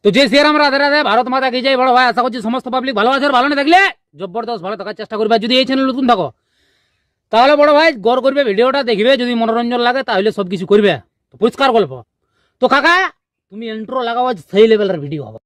তো যে শ্রীরাম রাধে রাধে, ভারত মাতা কি জয়। বড় ভাই আশা করছি সমস্ত পাবলিক ভালো আছে, আর ভালো না থাকলে জবরদস্ত ভালো থাকার চেষ্টা করবে। যদি এই চ্যানেল নতুন থাকো তাহলে বড় ভাই গড় করবে, ভিডিওটা দেখবে, যদি মনোরঞ্জন লাগে তাহলে সবকিছু করবে। তো পরিষ্কার গল্প। তো কাকা তুমি ইন্ট্রো লাগাও, সেই লেভেলের ভিডিও হবে।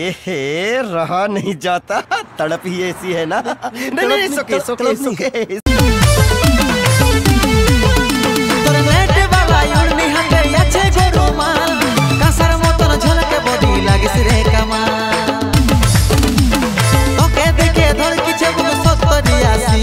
एहे रहा नहीं जाता, तड़प ही ऐसी है ना। नहीं नहीं सुके सुके सुके কাসার মতন ঝলকে বডি লাগিস রে কামাল, তোকে দেখে ধর কিছু সত্তরি আসি।